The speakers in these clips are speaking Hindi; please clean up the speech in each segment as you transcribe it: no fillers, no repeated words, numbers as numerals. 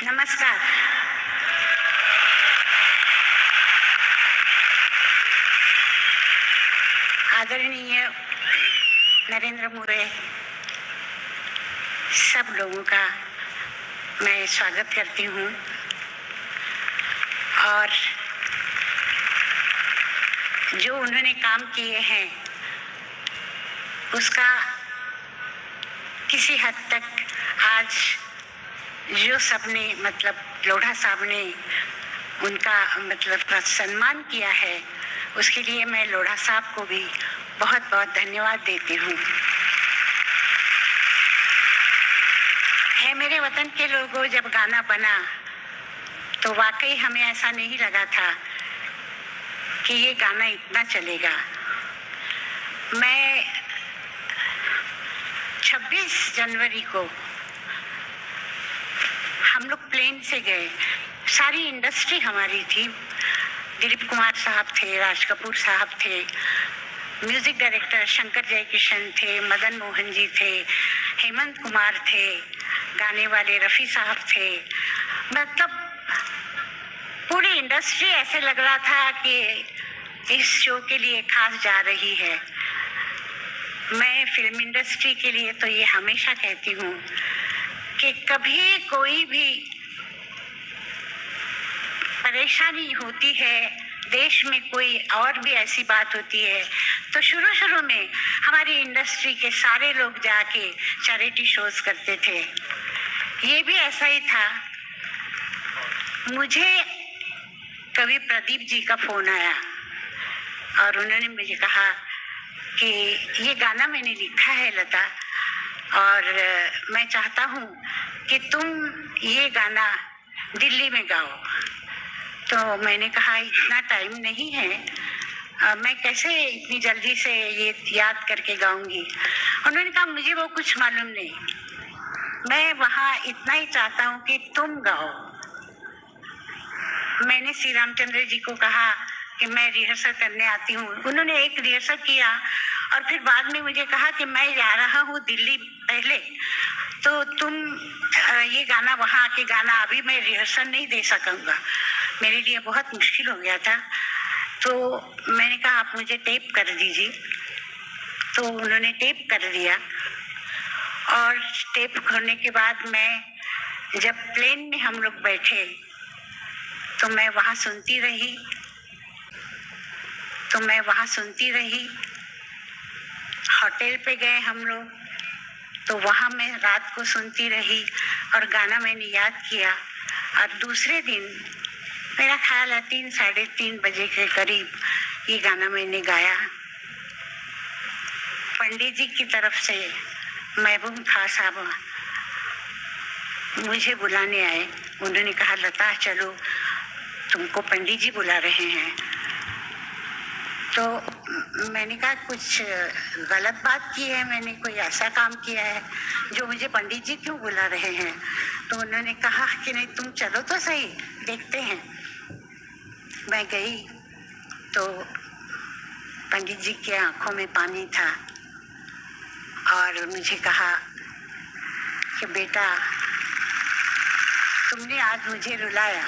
नमस्कार। आदरणीय नरेंद्र मोदी, सब लोगों का मैं स्वागत करती हूँ और जो उन्होंने काम किए हैं उसका किसी हद तक आज जो सबने लोढ़ा साहब ने उनका सम्मान किया है, उसके लिए मैं लोढ़ा साहब को भी बहुत बहुत धन्यवाद देती हूँ। है मेरे वतन के लोगों, जब गाना बना तो वाकई हमें ऐसा नहीं लगा था कि ये गाना इतना चलेगा। मैं 26 जनवरी को हम लोग प्लेन से गए, सारी इंडस्ट्री हमारी थी। दिलीप कुमार साहब थे, राज कपूर साहब थे, म्यूजिक डायरेक्टर शंकर जयकिशन थे, मदन मोहन जी थे, हेमंत कुमार थे, गाने वाले रफ़ी साहब थे। पूरी इंडस्ट्री ऐसे लग रहा था कि इस शो के लिए खास जा रही है। मैं फिल्म इंडस्ट्री के लिए तो ये हमेशा कहती हूँ कि कभी कोई भी परेशानी होती है, देश में कोई और भी ऐसी बात होती है, तो शुरू में हमारी इंडस्ट्री के सारे लोग जाके चैरिटी शोज करते थे। ये भी ऐसा ही था। मुझे कभी प्रदीप जी का फोन आया और उन्होंने मुझे कहा कि ये गाना मैंने लिखा है लता, और मैं चाहता हूँ कि तुम ये गाना दिल्ली में गाओ। तो मैंने कहा इतना टाइम नहीं है, मैं कैसे इतनी जल्दी से ये याद करके गाऊंगी। उन्होंने कहा मुझे वो कुछ मालूम नहीं, मैं वहाँ इतना ही चाहता हूँ कि तुम गाओ। मैंने श्री रामचंद्र जी को कहा कि मैं रिहर्सल करने आती हूँ। उन्होंने एक रिहर्सल किया और फिर बाद में मुझे कहा कि मैं जा रहा हूँ दिल्ली पहले, तो तुम ये गाना वहाँ आके गाना, अभी मैं रिहर्सल नहीं दे सकूँगा। मेरे लिए बहुत मुश्किल हो गया था। तो मैंने कहा आप मुझे टेप कर दीजिए। तो उन्होंने टेप कर दिया और टेप करने के बाद मैं जब प्लेन में हम लोग बैठे तो मैं वहाँ सुनती रही। होटल पे गए हम लोग तो वहाँ मैं रात को सुनती रही और गाना मैंने याद किया। और दूसरे दिन मेरा ख्याल है 3 साढ़े 3 बजे के करीब ये गाना मैंने गाया। पंडित जी की तरफ से महबूब खां साहब मुझे बुलाने आए। उन्होंने कहा लता चलो, तुमको पंडित जी बुला रहे हैं। तो मैंने कहा कुछ गलत बात की है, मैंने कोई ऐसा काम किया है जो मुझे पंडित जी क्यों बुला रहे हैं। तो उन्होंने कहा कि नहीं तुम चलो तो सही, देखते हैं। मैं गई तो पंडित जी के आंखों में पानी था और मुझे कहा कि बेटा तुमने आज मुझे रुलाया।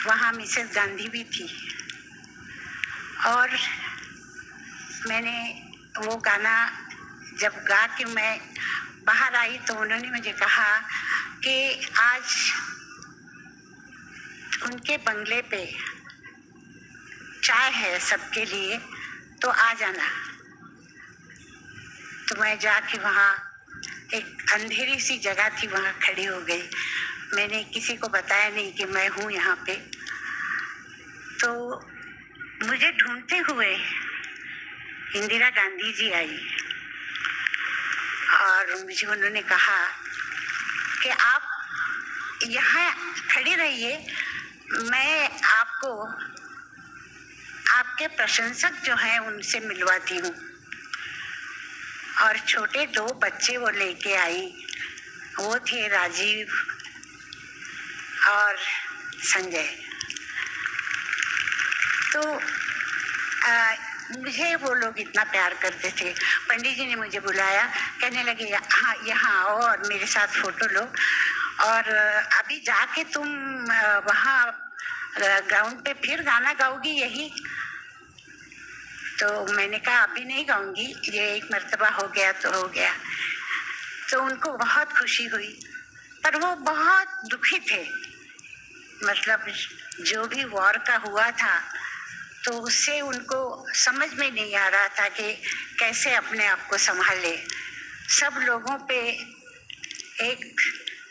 वहाँ मिसेस गांधी भी थी और मैंने वो गाना जब गा के मैं बाहर आई तो उन्होंने मुझे कहा कि आज उनके बंगले पे चाय है सबके लिए, तो आ जाना। तो मैं जाके वहाँ एक अंधेरी सी जगह थी, वहाँ खड़ी हो गई। मैंने किसी को बताया नहीं कि मैं हूँ यहाँ पे। तो मुझे ढूंढते हुए इंदिरा गांधी जी आई और मुझे उन्होंने कहा कि आप यहाँ खड़ी रहिए, मैं आपको आपके प्रशंसक जो हैं उनसे मिलवाती हूँ। और छोटे 2 बच्चे वो लेके आई, वो थे राजीव और संजय। तो मुझे वो लोग इतना प्यार करते थे। पंडित जी ने मुझे बुलाया, कहने लगे हाँ यहाँ आओ और मेरे साथ फोटो लो, और अभी जाके तुम वहाँ ग्राउंड पे फिर गाना गाओगी यही? तो मैंने कहा अभी नहीं गाऊंगी, ये एक मर्तबा हो गया तो हो गया। तो उनको बहुत खुशी हुई, पर वो बहुत दुखी थे। मतलब जो भी वॉर का हुआ था तो उससे उनको समझ में नहीं आ रहा था कि कैसे अपने आप को संभाले। सब लोगों पे एक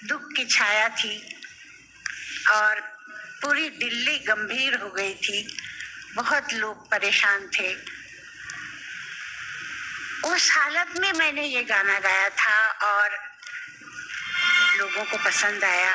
दुख की छाया थी और पूरी दिल्ली गंभीर हो गई थी, बहुत लोग परेशान थे। उस हालत में मैंने ये गाना गाया था और लोगों को पसंद आया।